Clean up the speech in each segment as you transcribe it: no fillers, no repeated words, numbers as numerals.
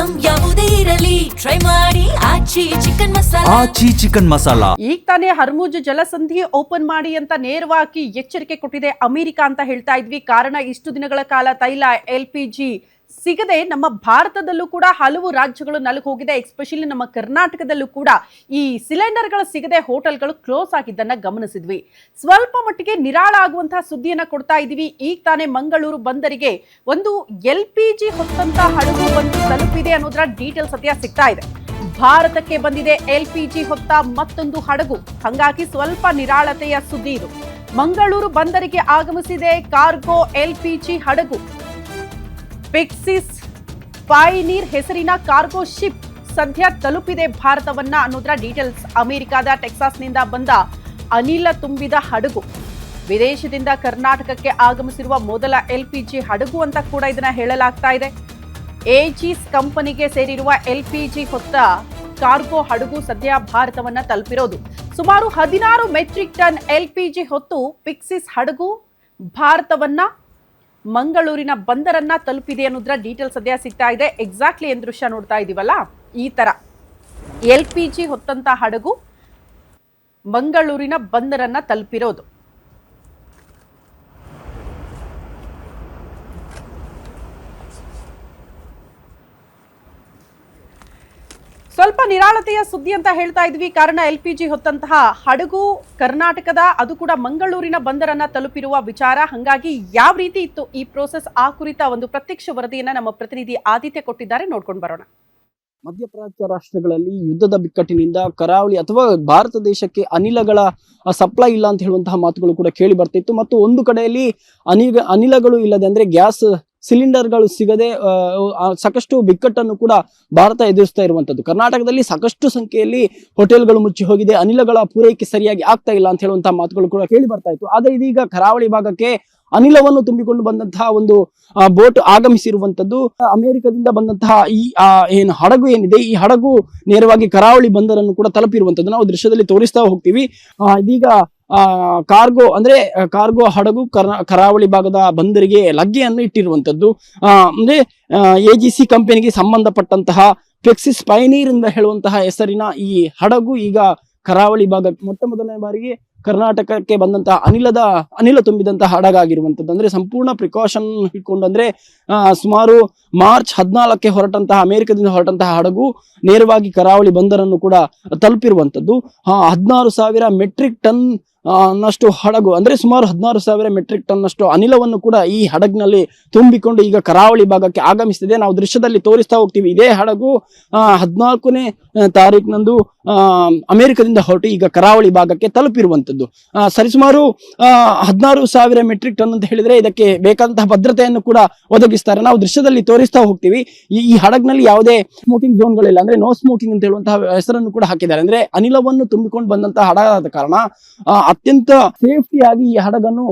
Item ಯಾವುದೇ ಇರಲಿ try ಮಾಡಿ ಆಚಿ ಚಿಕನ್ ಮಸಾಲಾ. ಈಗ ತಾನೇ ಹರ್ಮುಜ್ ಜಲಸಂಧಿ ಓಪನ್ ಮಾಡಿ ಅಂತ ನೇರವಾಗಿ ಎಚ್ಚರಿಕೆ ಕೊಟ್ಟಿದೆ ಅಮೆರಿಕ ಅಂತ ಹೇಳ್ತಾ ಇದ್ವಿ. ಕಾರಣ ಇಷ್ಟು ದಿನಗಳ ಕಾಲ ತೈಲ LPG ಸಿಗದೆ ನಮ್ಮ ಭಾರತದಲ್ಲೂ ಕೂಡ ಹಲವು ರಾಜ್ಯಗಳು ನಲುಗಿ ಹೋಗಿದೆ. ಎಸ್ಪೆಷಲಿ ನಮ್ಮ ಕರ್ನಾಟಕದಲ್ಲೂ ಕೂಡ ಈ ಸಿಲಿಂಡರ್ಗಳು ಸಿಗದೆ ಹೋಟೆಲ್ಗಳು ಕ್ಲೋಸ್ ಆಗಿದ್ದನ್ನ ಗಮನಿಸಿದ್ವಿ. ಸ್ವಲ್ಪ ಮಟ್ಟಿಗೆ ನಿರಾಳ ಆಗುವಂತಹ ಸುದ್ದಿಯನ್ನ ಕೊಡ್ತಾ ಇದೀವಿ. ಈಗ ತಾನೇ ಮಂಗಳೂರು ಬಂದರಿಗೆ ಒಂದು LPG ಹೊತ್ತಂತ ಹಡಗು ಬಂದು ತಲುಪಿದೆ ಅನ್ನೋದರ ಡೀಟೇಲ್ಸ್ ಸದ್ಯ ಸಿಗ್ತಾ ಇದೆ. ಭಾರತಕ್ಕೆ ಬಂದಿದೆ LPG ಹೊತ್ತ ಮತ್ತೊಂದು ಹಡಗು. ಹಾಗಾಗಿ ಸ್ವಲ್ಪ ನಿರಾಳತೆಯ ಸುದ್ದಿ ಇದು. ಮಂಗಳೂರು ಬಂದರಿಗೆ ಆಗಮಿಸಿದೆ ಕಾರ್ಗೋ LPG ಹಡಗು. ಪಿಕ್ಸಿಸ್ ಪೈನೀರ್ ಹೆಸರಿನ ಕಾರ್ಗೋ ಶಿಪ್ ಸದ್ಯ ತಲುಪಿದೆ ಭಾರತವನ್ನ ಅನ್ನೋದರ ಡೀಟೇಲ್ಸ್. ಅಮೆರಿಕದ ಟೆಕ್ಸಾಸ್ನಿಂದ ಬಂದ ಅನಿಲ ತುಂಬಿದ ಹಡಗು. ವಿದೇಶದಿಂದ ಕರ್ನಾಟಕಕ್ಕೆ ಆಗಮಿಸಿರುವ ಮೊದಲ LPG ಹಡಗು ಅಂತ ಕೂಡ ಇದನ್ನ ಹೇಳಲಾಗ್ತಾ ಇದೆ. ಏಜಿಸ್ ಕಂಪನಿಗೆ ಸೇರಿರುವ LPG ಹೊತ್ತ ಕಾರ್ಗೋ ಹಡಗು ಸದ್ಯ ಭಾರತವನ್ನ ತಲುಪಿರೋದು. ಸುಮಾರು 16 ಮೆಟ್ರಿಕ್ ಟನ್ LPG ಹೊತ್ತು ಪಿಕ್ಸಿಸ್ ಹಡಗು ಭಾರತವನ್ನ ಮಂಗಳೂರಿನ ಬಂದರನ್ನ ತಲುಪಿದೆ ಅನ್ನೋದ್ರ ಡೀಟೇಲ್ ಸದ್ಯ ಸಿಗ್ತಾ ಇದೆ. ಎಕ್ಸಾಕ್ಟ್ಲಿ ಏನ್ ದೃಶ್ಯ ನೋಡ್ತಾ ಇದೀವಲ್ಲ, ಈ ತರ LPG ಹೊತ್ತಂತ ಹಡಗು ಮಂಗಳೂರಿನ ಬಂದರನ್ನ ತಲುಪಿರೋದು. ಸ್ವಲ್ಪ ನಿರಾಳತೆಯ ಸುದ್ದಿ ಅಂತ ಹೇಳ್ತಾ ಇದ್ವಿ. ಕಾರಣ LPG ಹೊತ್ತಂತಹ ಹಡಗು ಕರ್ನಾಟಕದ, ಅದು ಕೂಡ ಮಂಗಳೂರಿನ ಬಂದರನ್ನ ತಲುಪಿರುವ ವಿಚಾರ. ಹಾಗಾಗಿ ಯಾವ ರೀತಿ ಇತ್ತು ಈ ಪ್ರೋಸೆಸ್, ಆ ಕುರಿತ ಒಂದು ಪ್ರತ್ಯಕ್ಷ ವರದಿಯನ್ನ ನಮ್ಮ ಪ್ರತಿನಿಧಿ ಆದಿತ್ಯ ಕೊಟ್ಟಿದ್ದಾರೆ. ನೋಡ್ಕೊಂಡು ಬರೋಣ. ಮಧ್ಯಪ್ರಾಚ್ಯ ರಾಷ್ಟ್ರಗಳಲ್ಲಿ ಯುದ್ಧದ ಬಿಕ್ಕಟ್ಟಿನಿಂದ ಕರಾವಳಿ ಅಥವಾ ಭಾರತ ದೇಶಕ್ಕೆ ಅನಿಲಗಳ ಸಪ್ಲೈ ಇಲ್ಲ ಅಂತ ಹೇಳುವಂತಹ ಮಾತುಗಳು ಕೂಡ ಕೇಳಿ ಬರ್ತಿತ್ತು. ಮತ್ತು ಒಂದು ಕಡೆಯಲ್ಲಿ ಅನಿಲಗಳು ಇಲ್ಲದೆ ಅಂದ್ರೆ ಗ್ಯಾಸ್ ಸಿಲಿಂಡರ್ಗಳು ಸಿಗದೆ ಸಾಕಷ್ಟು ಬಿಕ್ಕಟ್ಟನ್ನು ಕೂಡ ಭಾರತ ಎದುರಿಸ್ತಾ ಇರುವಂತದ್ದು. ಕರ್ನಾಟಕದಲ್ಲಿ ಸಾಕಷ್ಟು ಸಂಖ್ಯೆಯಲ್ಲಿ ಹೋಟೆಲ್ಗಳು ಮುಚ್ಚಿ ಹೋಗಿದೆ, ಅನಿಲಗಳ ಪೂರೈಕೆ ಸರಿಯಾಗಿ ಆಗ್ತಾ ಇಲ್ಲ ಅಂತ ಹೇಳುವಂತಹ ಮಾತುಗಳು ಕೂಡ ಕೇಳಿ ಬರ್ತಾ ಇತ್ತು. ಆದ್ರೆ ಇದೀಗ ಕರಾವಳಿ ಭಾಗಕ್ಕೆ ಅನಿಲವನ್ನು ತುಂಬಿಕೊಂಡು ಬಂದಂತಹ ಒಂದು ಬೋಟ್ ಆಗಮಿಸಿರುವಂತದ್ದು. ಅಮೆರಿಕದಿಂದ ಬಂದಂತಹ ಈ ಏನು ಹಡಗು ಏನಿದೆ, ಈ ಹಡಗು ನೇರವಾಗಿ ಕರಾವಳಿ ಬಂದರನ್ನು ಕೂಡ ತಲುಪಿರುವಂತದ್ದು ನಾವು ದೃಶ್ಯದಲ್ಲಿ ತೋರಿಸ್ತಾ ಹೋಗ್ತೀವಿ. ಇದೀಗ ಕಾರ್ಗೋ ಹಡಗು ಕರಾವಳಿ ಭಾಗದ ಬಂದರಿಗೆ ಲಗ್ಗೆಯನ್ನು ಇಟ್ಟಿರುವಂತದ್ದು. ಅಂದ್ರೆ AGC ಕಂಪನಿಗೆ ಸಂಬಂಧಪಟ್ಟಂತಹ ಪಿಕ್ಸಿಸ್ ಪೈನೀರ್ ಎಂದು ಹೇಳುವಂತಹ ಹೆಸರಿನ ಈ ಹಡಗು ಈಗ ಕರಾವಳಿ ಭಾಗ ಮೊಟ್ಟ ಮೊದಲನೇ ಬಾರಿಗೆ ಕರ್ನಾಟಕಕ್ಕೆ ಬಂದಂತಹ ಅನಿಲ ತುಂಬಿದಂತಹ ಹಡಗಾಗಿರುವಂತದ್ದು. ಅಂದ್ರೆ ಸಂಪೂರ್ಣ ಪ್ರಿಕಾಷನ್ ಇಟ್ಕೊಂಡು, ಅಂದ್ರೆ ಸುಮಾರು ಮಾರ್ಚ್ 14ಕ್ಕೆ ಹೊರಟಂತಹ ಅಮೆರಿಕದಿಂದ ಹೊರಟಂತಹ ಹಡಗು ನೇರವಾಗಿ ಕರಾವಳಿ ಬಂದರನ್ನು ಕೂಡ ತಲುಪಿರುವಂತದ್ದು. 16,000 ಮೆಟ್ರಿಕ್ ಟನ್ ನಷ್ಟು ಹಡಗು, ಅಂದ್ರೆ ಸುಮಾರು 16,000 ಮೆಟ್ರಿಕ್ ಟನ್ ನಷ್ಟು ಅನಿಲವನ್ನು ಕೂಡ ಈ ಹಡಗಿನಲ್ಲಿ ತುಂಬಿಕೊಂಡು ಈಗ ಕರಾವಳಿ ಭಾಗಕ್ಕೆ ಆಗಮಿಸಿದೆ. ನಾವು ದೃಶ್ಯದಲ್ಲಿ ತೋರಿಸ್ತಾ ಹೋಗ್ತೀವಿ. ಇದೇ ಹಡಗು 14ನೇ ತಾರೀಕಿನಂದು ಅಮೆರಿಕದಿಂದ ಹೊರಟು ಈಗ ಕರಾವಳಿ ಭಾಗಕ್ಕೆ ತಲುಪಿರುವಂತದ್ದು. ಸರಿಸುಮಾರು 16,000 ಮೆಟ್ರಿಕ್ ಟನ್ ಅಂತ ಹೇಳಿದ್ರೆ ಇದಕ್ಕೆ ಬೇಕಾದಂತಹ ಭದ್ರತೆಯನ್ನು ಕೂಡ ಒದಗಿಸ್ತಾರೆ. ನಾವು ದೃಶ್ಯದಲ್ಲಿ ತೋರಿಸ್ತಾ ಹೋಗ್ತೀವಿ. ಈ ಹಡಗಿನಲ್ಲಿ ಯಾವುದೇ ಸ್ಮೋಕಿಂಗ್ ಝೋನ್ಗಳಿಲ್ಲ, ಅಂದ್ರೆ ನೋ ಸ್ಮೋಕಿಂಗ್ ಅಂತ ಹೇಳುವಂತಹ ಹೆಸರನ್ನು ಕೂಡ ಹಾಕಿದ್ದಾರೆ. ಅಂದ್ರೆ ಅನಿಲವನ್ನು ತುಂಬಿಕೊಂಡು ಬಂದಂತಹ ಹಡಗಾದ ಕಾರಣ ಅತ್ಯಂತ ಸೇಫ್ಟಿಯಾಗಿ ಈ ಹಡಗನ್ನು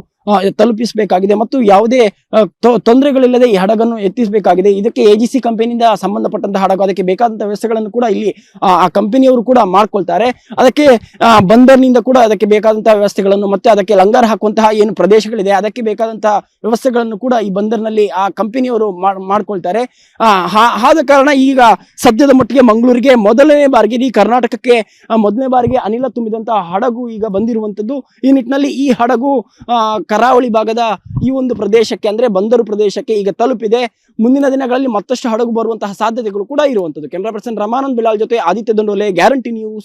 ತಲುಪಿಸಬೇಕಾಗಿದೆ ಮತ್ತು ಯಾವುದೇ ತೊಂದರೆಗಳಿಲ್ಲದೆ ಈ ಹಡಗನ್ನು ಎತ್ತಿಸಬೇಕಾಗಿದೆ. ಇದಕ್ಕೆ AGC ಕಂಪನಿಯಿಂದ ಸಂಬಂಧಪಟ್ಟಂತಹ ಹಡಗು, ಅದಕ್ಕೆ ಬೇಕಾದಂತಹ ವ್ಯವಸ್ಥೆಗಳನ್ನು ಕೂಡ ಇಲ್ಲಿ ಆ ಕಂಪನಿಯವರು ಕೂಡ ಮಾಡ್ಕೊಳ್ತಾರೆ. ಅದಕ್ಕೆ ಬಂದರ್ನಿಂದ ಕೂಡ ಅದಕ್ಕೆ ಬೇಕಾದಂತಹ ವ್ಯವಸ್ಥೆಗಳನ್ನು ಮತ್ತೆ ಅದಕ್ಕೆ ಲಂಗರ್ ಹಾಕುವಂತಹ ಏನು ಪ್ರದೇಶಗಳಿದೆ ಅದಕ್ಕೆ ಬೇಕಾದಂತಹ ವ್ಯವಸ್ಥೆಗಳನ್ನು ಕೂಡ ಈ ಬಂದರ್ನಲ್ಲಿ ಆ ಕಂಪನಿಯವರು ಮಾಡ್ಕೊಳ್ತಾರೆ. ಆದ ಕಾರಣ ಈಗ ಸದ್ಯದ ಮಟ್ಟಿಗೆ ಮಂಗಳೂರಿಗೆ ಮೊದಲನೇ ಬಾರಿಗೆ, ಈ ಕರ್ನಾಟಕಕ್ಕೆ ಮೊದಲನೇ ಬಾರಿಗೆ ಅನಿಲ ತುಂಬಿದಂತಹ ಹಡಗು ಈಗ ಬಂದಿರುವಂತದ್ದು. ಈ ನಿಟ್ಟಿನಲ್ಲಿ ಈ ಹಡಗು ಕರಾವಳಿ ಭಾಗದ ಈ ಒಂದು ಪ್ರದೇಶಕ್ಕೆ, ಅಂದ್ರೆ ಬಂದರು ಪ್ರದೇಶಕ್ಕೆ ಈಗ ತಲುಪಿದೆ. ಮುಂದಿನ ದಿನಗಳಲ್ಲಿ ಮತ್ತಷ್ಟು ಹಡಗು ಬರುವಂತಹ ಸಾಧ್ಯತೆಗಳು ಕೂಡ ಇರುವಂತದ್ದು. ಕ್ಯಾಮರಾ ಪರ್ಸನ್ ರಮಾನಂದ್ ಬಿಲಾಲ್ ಜೊತೆ ಆದಿತ್ಯ ದಂಡೋಲೆ, ಗ್ಯಾರಂಟಿ ನ್ಯೂಸ್.